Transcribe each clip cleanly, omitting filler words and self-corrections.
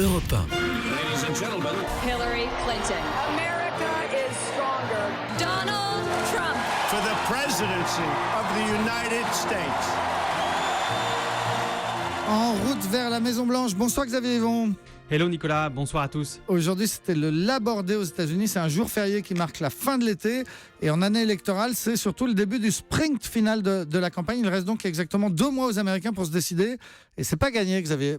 Europe 1. Ladies and gentlemen. Hillary Clinton. America is stronger. Donald Trump. For the presidency of the United States. En route vers la Maison-Blanche. Bonsoir Xavier Yvon. Hello Nicolas, bonsoir à tous. Aujourd'hui, c'était le Labor Day aux États-Unis. C'est un jour férié qui marque la fin de l'été. Et en année électorale, c'est surtout le début du sprint final de la campagne. Il reste donc exactement 2 mois aux Américains pour se décider. Et c'est pas gagné, Xavier.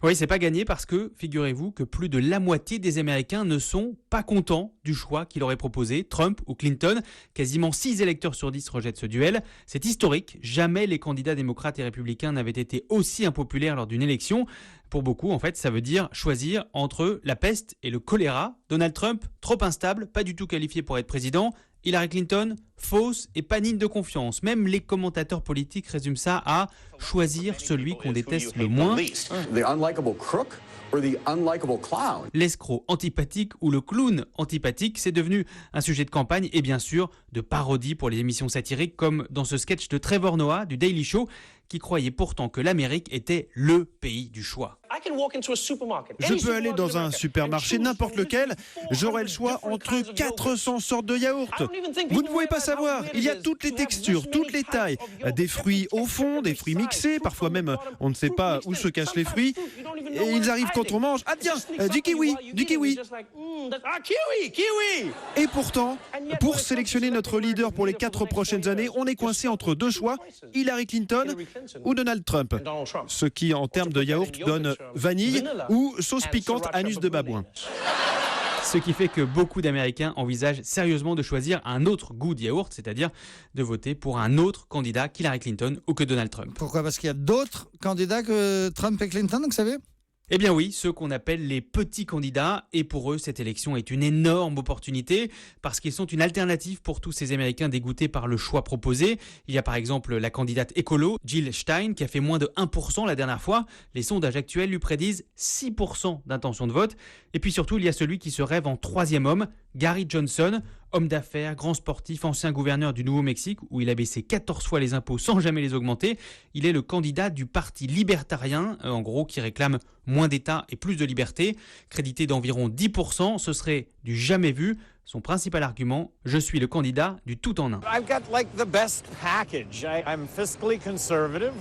Oui, c'est pas gagné parce que, figurez-vous, que plus de la moitié des Américains ne sont pas contents du choix qu'il aurait proposé, Trump ou Clinton. Quasiment 6 électeurs sur 10 rejettent ce duel. C'est historique. Jamais les candidats démocrates et républicains n'avaient été aussi impopulaires lors d'une élection. Pour beaucoup, en fait, ça veut dire choisir entre la peste et le choléra. Donald Trump, trop instable, pas du tout qualifié pour être président. Hillary Clinton, fausse et pas digne de confiance. Même les commentateurs politiques résument ça à choisir celui qu'on déteste le moins. L'escroc antipathique ou le clown antipathique, c'est devenu un sujet de campagne et bien sûr de parodie pour les émissions satiriques comme dans ce sketch de Trevor Noah du Daily Show qui croyait pourtant que l'Amérique était le pays du choix. Je peux aller dans un supermarché, n'importe lequel, j'aurai le choix entre 400 sortes de yaourts. Vous ne pouvez pas savoir, il y a toutes les textures, toutes les tailles, des fruits au fond, des fruits mixés, parfois même on ne sait pas où se cachent les fruits, et ils arrivent quand on mange, ah tiens, du kiwi. Et pourtant, pour sélectionner notre leader pour les 4 prochaines années, on est coincé entre 2 choix, Hillary Clinton ou Donald Trump. Ce qui, en termes de yaourt, donne vanille ou sauce piquante anus de babouin. Ce qui fait que beaucoup d'Américains envisagent sérieusement de choisir un autre goût de yaourt, c'est-à-dire de voter pour un autre candidat qu'Hillary Clinton ou que Donald Trump. Pourquoi ? Parce qu'il y a d'autres candidats que Trump et Clinton, vous savez ? Eh bien oui, ceux qu'on appelle les petits candidats, et pour eux, cette élection est une énorme opportunité, parce qu'ils sont une alternative pour tous ces Américains dégoûtés par le choix proposé. Il y a par exemple la candidate écolo, Jill Stein, qui a fait moins de 1% la dernière fois. Les sondages actuels lui prédisent 6% d'intention de vote. Et puis surtout, il y a celui qui se rêve en 3e homme, Gary Johnson, homme d'affaires, grand sportif, ancien gouverneur du Nouveau-Mexique, où il a baissé 14 fois les impôts sans jamais les augmenter. Il est le candidat du parti libertarien, en gros, qui réclame moins d'État et plus de liberté. Crédité d'environ 10%, ce serait du jamais vu. Son principal argument, je suis le candidat du tout en un. I've got like the best package. I'm fiscally conservative.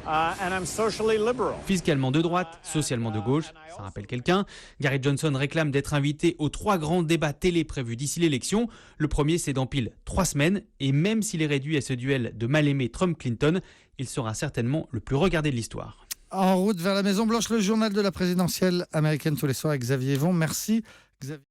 And I'm socially liberal. Fiscalement de droite, socialement de gauche, ça rappelle quelqu'un. Gary Johnson réclame d'être invité aux 3 grands débats télé prévus d'ici l'élection. Le premier, c'est dans pile 3 semaines. Et même s'il est réduit à ce duel de mal-aimé Trump-Clinton, il sera certainement le plus regardé de l'histoire. En route vers la Maison-Blanche, le journal de la présidentielle américaine tous les soirs avec Xavier Yvon. Merci Xavier.